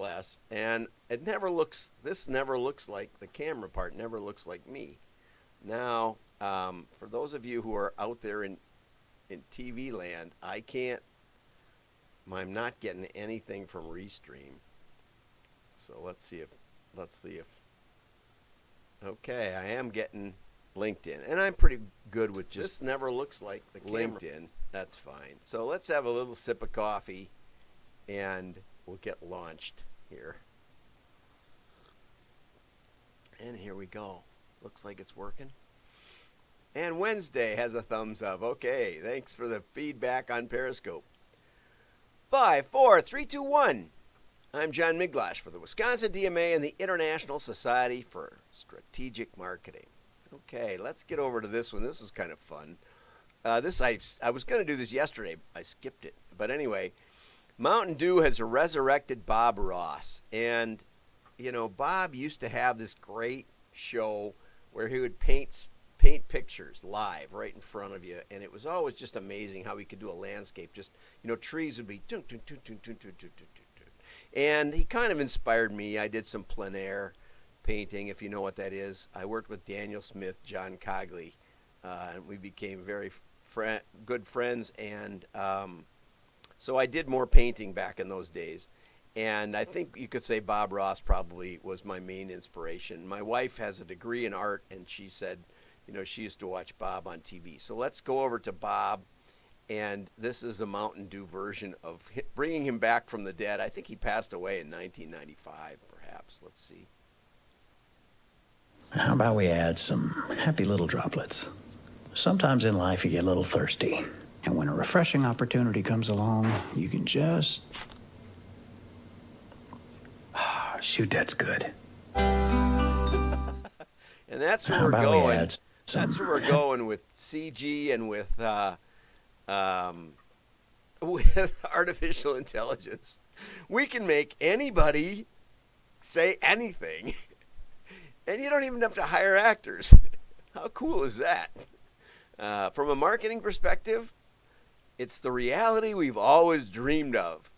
less. And this never looks like, the camera part never looks like me. Now, for those of you who are out there in TV land, I'm not getting anything from Restream. So let's see if, okay, I am getting LinkedIn. And I'm pretty good with just, this never looks like the LinkedIn. That's fine. So let's have a little sip of coffee and we'll get launched here. And here we go. Looks like it's working. And Wednesday has a thumbs up. Okay, thanks for the feedback on Periscope. 5, 4, 3, 2, 1. I'm John Miglash for the Wisconsin DMA and the International Society for Strategic Marketing. Okay, let's get over to this one. This is kind of fun. I was going to do this yesterday. I skipped it. But anyway, Mountain Dew has resurrected Bob Ross. And, you know, Bob used to have this great show where he would paint pictures live right in front of you. And it was always just amazing how he could do a landscape. Just, you know, trees would be... And he kind of inspired me. I did some plein air painting, if you know what that is. I worked with Daniel Smith, John Cogley, and we became very good friends. And so I did more painting back in those days. And I think you could say Bob Ross probably was my main inspiration. My wife has a degree in art, and she said, you know, she used to watch Bob on TV. So let's go over to Bob. And this is a Mountain Dew version of bringing him back from the dead. I think he passed away in 1995, perhaps. Let's see. How about we add some happy little droplets? Sometimes in life you get a little thirsty. And when a refreshing opportunity comes along, you can just... shoot, that's good. And that's where we're going. That's where we're going with CG and with artificial intelligence. We can make anybody say anything, and you don't even have to hire actors. How cool is that? From a marketing perspective, it's the reality we've always dreamed of.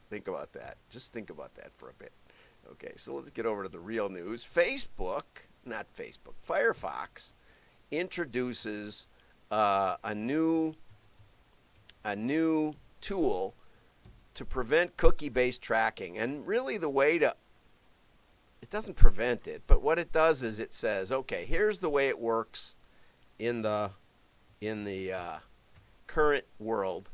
Think about that. Just think about that for a bit. Okay, so let's get over to the real news. FrFox introduces a new tool to prevent cookie-based tracking. And really it doesn't prevent it, but what it does is it says, okay, here's the way it works in the current world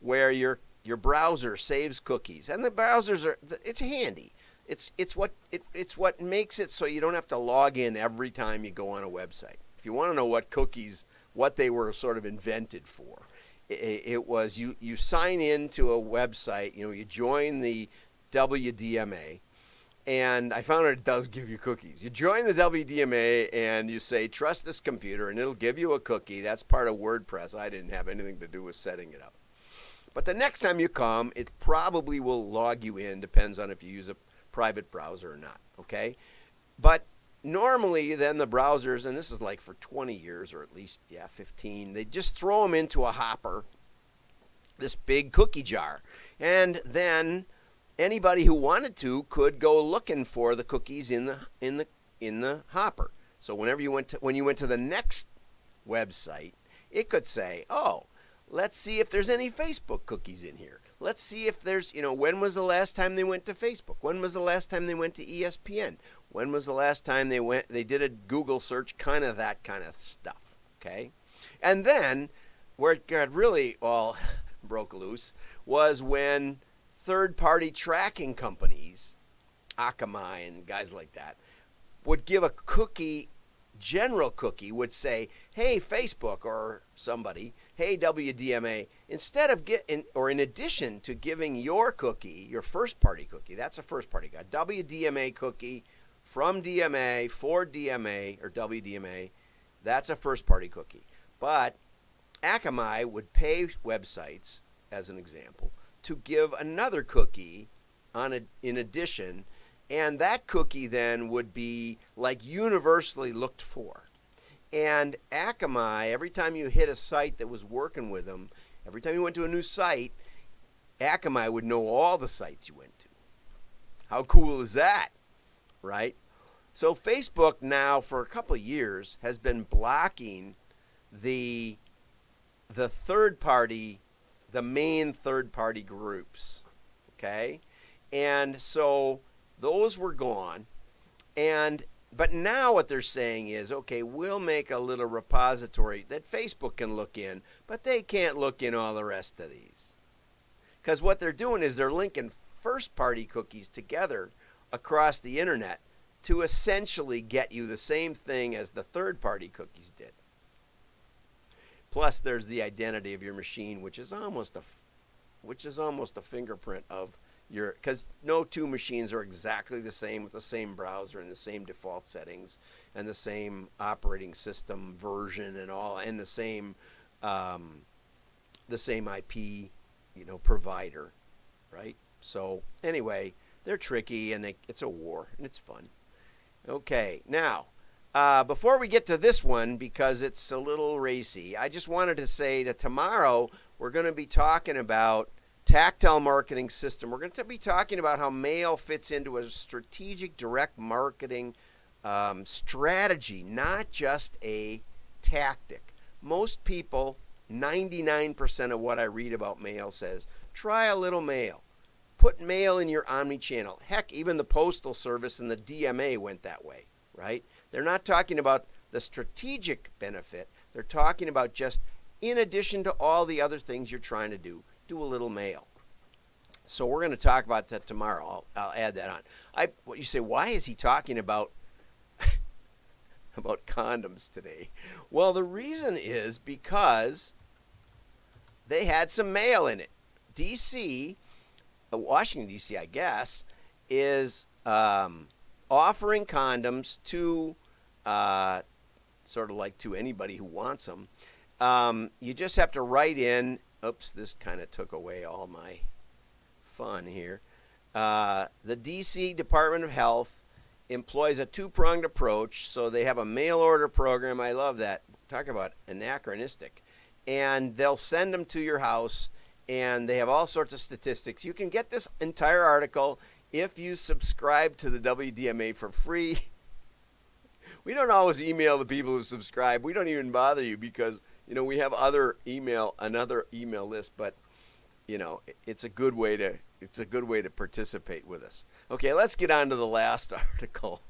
where your browser saves cookies. And the browsers it's handy. It's what makes it so you don't have to log in every time you go on a website. If you want to know what they were sort of invented for, it was you sign in to a website, you join the WDMA, and I found out it does give you cookies. You join the WDMA and you say, trust this computer, and it'll give you a cookie. That's part of WordPress. I didn't have anything to do with setting it up. But the next time you come, it probably will log you in, depends on if you use a private browser or not, okay? But normally then the browsers, and this is like for 20 years or at least 15, they just throw them into a hopper, this big cookie jar, and then anybody who wanted to could go looking for the cookies in the hopper. So when you went to the next website, it could say, oh, let's see if there's any Facebook cookies in here. Let's see if there's, when was the last time they went to Facebook? When was the last time they went to ESPN? When was the last time they did a Google search, kind of that kind of stuff, okay? And then where it got really all broke loose was when third-party tracking companies, Akamai and guys like that, would give a cookie, general cookie, would say, hey, Facebook or somebody, hey, WDMA, instead of in addition to giving your cookie, your first-party cookie, that's a first-party cookie, WDMA cookie from DMA for DMA or WDMA, that's a first-party cookie. But Akamai would pay websites, as an example, to give another cookie in addition, and that cookie then would be like universally looked for. And Akamai, every time you hit a site that was working with them, every time you went to a new site, Akamai would know all the sites you went to. How cool is that, right? So Facebook now for a couple of years has been blocking the third party, the main third party groups, okay? And so those were gone. But now what they're saying is, okay, we'll make a little repository that Facebook can look in, but they can't look in all the rest of these. Because what they're doing is they're linking first-party cookies together across the internet to essentially get you the same thing as the third-party cookies did. Plus, there's the identity of your machine, which is almost a fingerprint of your, because no two machines are exactly the same with the same browser and the same default settings and the same operating system version and all, and the same IP, provider, right? So anyway, they're tricky and it's a war and it's fun. Okay, now before we get to this one, because it's a little racy, I just wanted to say that tomorrow we're going to be talking about tactile marketing system. We're going to be talking about how mail fits into a strategic direct marketing strategy, not just a tactic. Most people, 99% of what I read about mail says, try a little mail. Put mail in your omni-channel. Heck, even the Postal Service and the DMA went that way, right? They're not talking about the strategic benefit. They're talking about just, in addition to all the other things you're trying to do a little mail. So we're going to talk about that tomorrow. I'll add that on. What you say, why is he talking about condoms today? Well, the reason is because they had some mail in it. DC, Washington, D.C., I guess, is offering condoms to sort of like to anybody who wants them. You just have to write in. Oops, this kind of took away all my fun here. The D.C. Department of Health employs a two-pronged approach. So they have a mail order program. I love that. Talk about anachronistic. And they'll send them to your house, and they have all sorts of statistics. You can get this entire article if you subscribe to the WDMA for free. We don't always email the people who subscribe. We don't even bother you because we have another email list, but it's a good way to participate with us. Okay, let's get on to the last article.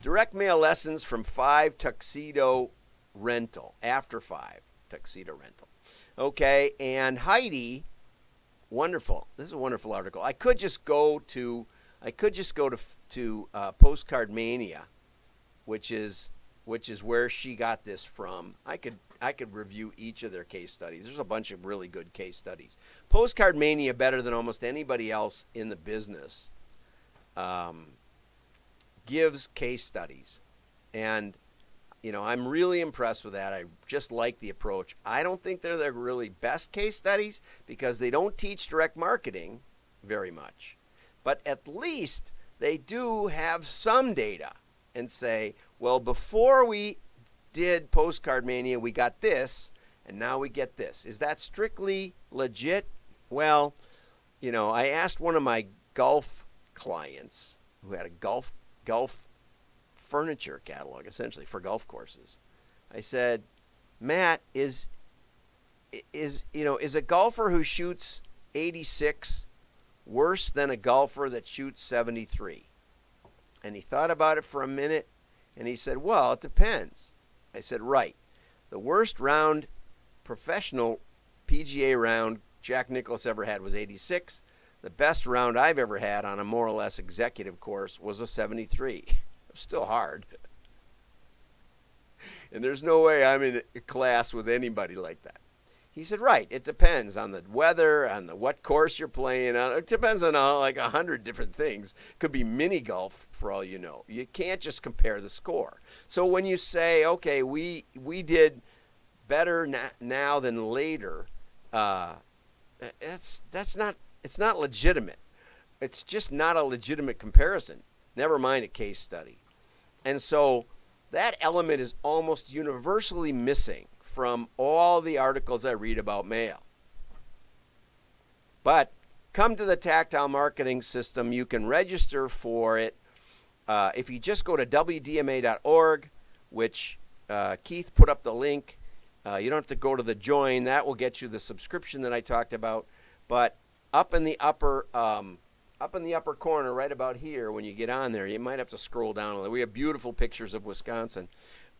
Direct mail lessons from 5 tuxedo rental, after 5 tuxedo rental. Okay, and Heidi, wonderful. This is a wonderful article. I could just go to Postcard Mania, which is where she got this from. I could review each of their case studies. There's a bunch of really good case studies. Postcard Mania, better than almost anybody else in the business, gives case studies. And, I'm really impressed with that. I just like the approach. I don't think they're the really best case studies because they don't teach direct marketing very much. But at least they do have some data and say, well, before we did Postcard Mania, we got this, and now we get this. Is that strictly legit? Well, I asked one of my golf clients who had a golf furniture catalog, essentially, for golf courses. I said, Matt, is a golfer who shoots 86 worse than a golfer that shoots 73? And he thought about it for a minute, and he said, well, it depends. I said, right. The worst round, professional PGA round Jack Nicklaus ever had was 86. The best round I've ever had on a more or less executive course was a 73. It was still hard. And there's no way I'm in a class with anybody like that. He said, right, it depends on the weather, on what course you're playing on. It depends on like 100 different things. Could be mini golf for all you know. You can't just compare the score. So when you say, okay, we did better now than later, it's not legitimate. It's just not a legitimate comparison. Never mind a case study. And so that element is almost universally missing from all the articles I read about mail. But come to the tactile marketing system. You can register for it if you just go to wdma.org, which Keith put up the link. You don't have to go to the join. That will get you the subscription that I talked about. But up in the upper corner, right about here, when you get on there, you might have to scroll down a little. We have beautiful pictures of Wisconsin.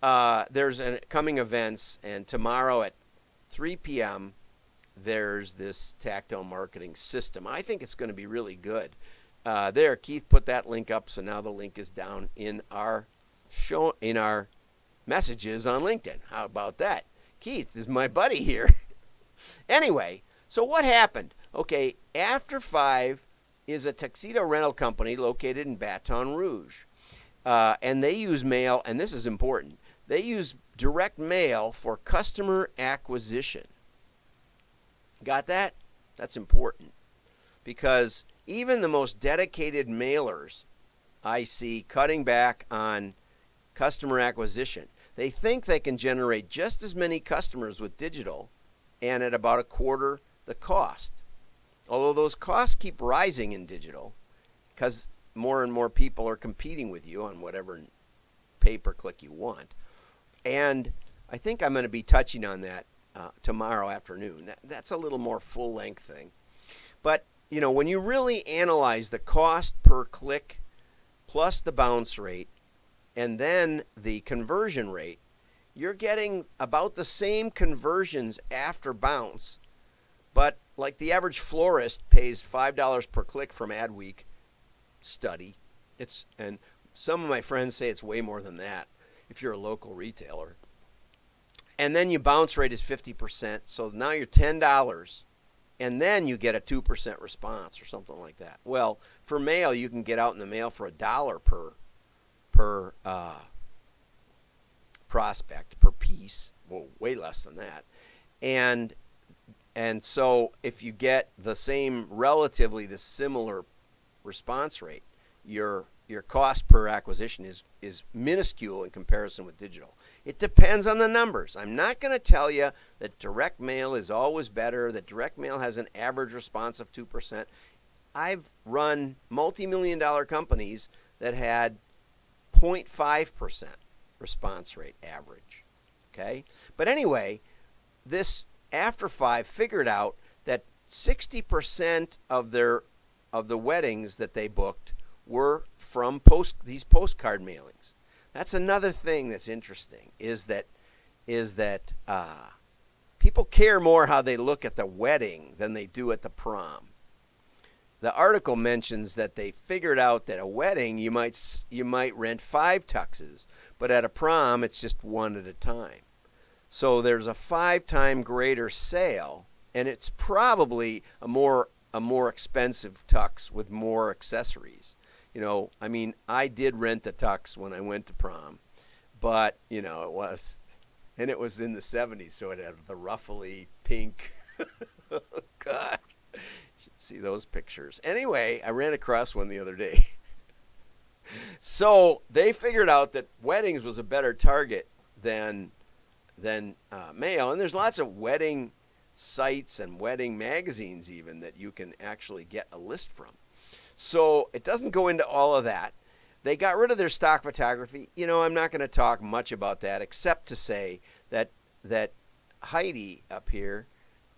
There's coming events, and tomorrow at 3 p.m. there's this tactile marketing system. I think it's going to be really good. There, Keith put that link up, so now the link is down in our messages on LinkedIn. How about that? Keith is my buddy here. Anyway, so what happened? Okay, After 5 is a tuxedo rental company located in Baton Rouge. And they use mail, and this is important. They use direct mail for customer acquisition. Got that? That's important. Because even the most dedicated mailers I see cutting back on customer acquisition. They think they can generate just as many customers with digital and at about a quarter the cost. Although those costs keep rising in digital because more and more people are competing with you on whatever pay-per-click you want. And I think I'm going to be touching on that tomorrow afternoon. That's a little more full-length thing. But, you know, when you really analyze the cost per click plus the bounce rate and then the conversion rate, you're getting about the same conversions after bounce. But like the average florist pays $5 per click from Adweek study. And some of my friends say it's way more than that if you're a local retailer. And then your bounce rate is 50%. So now you're $10. And then you get a 2% response or something like that. Well, for mail, you can get out in the mail for $1 per prospect, per piece. Well, way less than that. And so if you get relatively the similar response rate, your cost per acquisition is minuscule in comparison with digital. It depends on the numbers. I'm not going to tell you that direct mail is always better, that direct mail has an average response of 2%. I've run multi-million-dollar companies that had 0.5% response rate average. Okay? But anyway, this After 5 figured out that 60% of the weddings that they booked were from these postcard mailings. That's another thing that's interesting is that people care more how they look at the wedding than they do at the prom. The article mentions that they figured out that a wedding you might rent 5 tuxes, but at a prom it's just one at a time. So there's a 5-time greater sale, and it's probably a more expensive tux with more accessories. You know, I mean, I did rent a tux when I went to prom, but, you know, it was in the 70s, so it had the ruffly pink. Oh, God. You should see those pictures. Anyway, I ran across one the other day. So they figured out that weddings was a better target than mail, and there's lots of wedding sites and wedding magazines even that you can actually get a list from. So it doesn't go into all of that. They got rid of their stock photography. You know, I'm not going to talk much about that except to say that Heidi up here,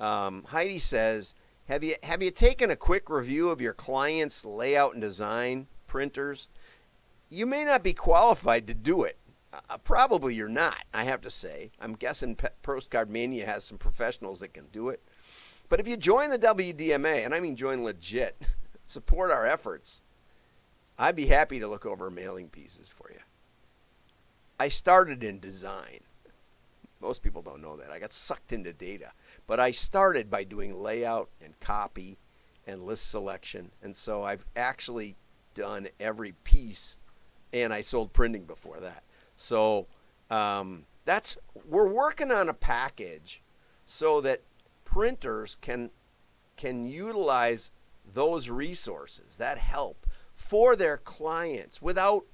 Heidi says, have you taken a quick review of your client's layout and design printers? You may not be qualified to do it. Probably you're not, I have to say. I'm guessing Postcard Mania has some professionals that can do it. But if you join the WDMA, and I mean join legit, support our efforts, I'd be happy to look over mailing pieces for you. I started in design. Most people don't know that. I got sucked into data. But I started by doing layout and copy and list selection. And so I've actually done every piece, and I sold printing before that. So we're working on a package so that printers can utilize those resources, that help for their clients without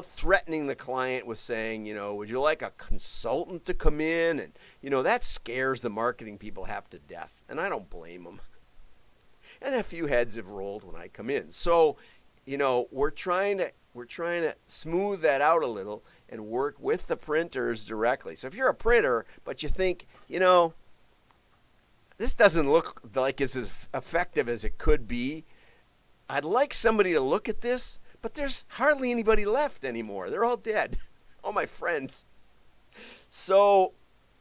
threatening the client with saying, would you like a consultant to come in? And, that scares the marketing people half to death. And I don't blame them. and a few heads have rolled when I come in. So, we're trying to smooth that out a little and work with the printers directly. So if you're a printer, but you think, this doesn't look like it's as effective as it could be, I'd like somebody to look at this, but there's hardly anybody left anymore. They're all dead, all my friends. So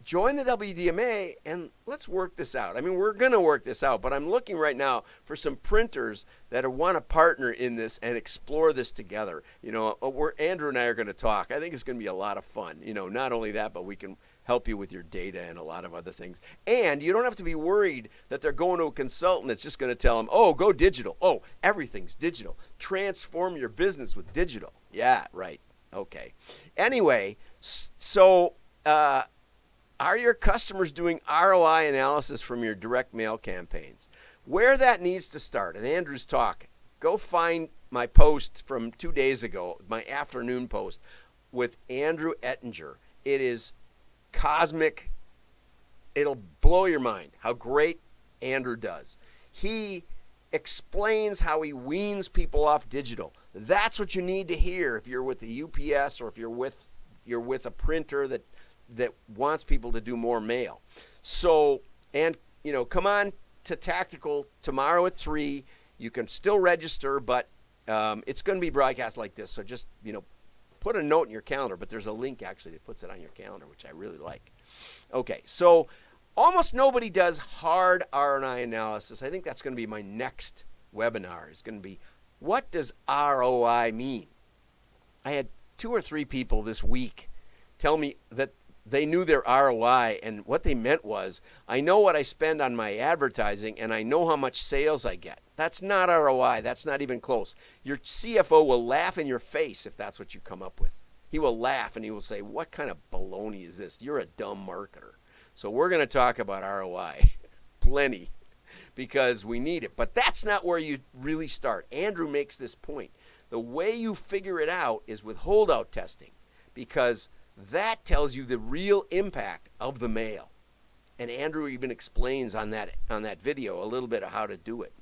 join the WDMA and let's work this out. I mean, we're going to work this out, but I'm looking right now for some printers that want to partner in this and explore this together. Andrew and I are going to talk. I think it's going to be a lot of fun. Not only that, but we can help you with your data and a lot of other things. And you don't have to be worried that they're going to a consultant that's just going to tell them, oh, go digital. Oh, everything's digital. Transform your business with digital. Yeah, right. Okay. Anyway, so are your customers doing ROI analysis from your direct mail campaigns? Where that needs to start, and Andrew's talk, go find my post from 2 days ago, my afternoon post with Andrew Ettinger. It is cosmic. It'll blow your mind how great Andrew does. He explains how he weans people off digital. That's what you need to hear if you're with the UPS or if you're with a printer that wants people to do more mail. So, and come on to Tactical tomorrow at 3. You can still register, but it's going to be broadcast like this. So just put a note in your calendar, but there's a link actually that puts it on your calendar, which I really like. Okay, so almost nobody does hard ROI analysis. I think that's going to be my next webinar. It's going to be, what does ROI mean? I had 2 or 3 people this week tell me that they knew their ROI, and what they meant was, I know what I spend on my advertising, and I know how much sales I get. That's not ROI. That's not even close. Your CFO will laugh in your face if that's what you come up with. He will laugh, and he will say, what kind of baloney is this? You're a dumb marketer. So we're going to talk about ROI plenty because we need it. But that's not where you really start. Andrew makes this point. The way you figure it out is with holdout testing, because that tells you the real impact of the mail. And Andrew even explains on that video a little bit of how to do it.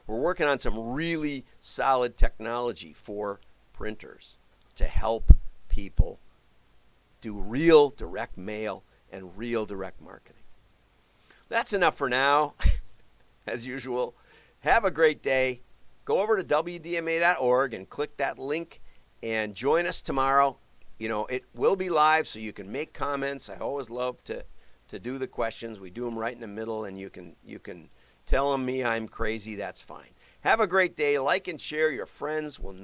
We're working on some really solid technology for printers to help people do real direct mail and real direct marketing. That's enough for now. As usual, have a great day. Go over to WDMA.org and click that link and join us tomorrow. It will be live, so you can make comments. I always love to do the questions. We do them right in the middle, and you can tell me I'm crazy. That's fine. Have a great day. Like and share. Your friends will know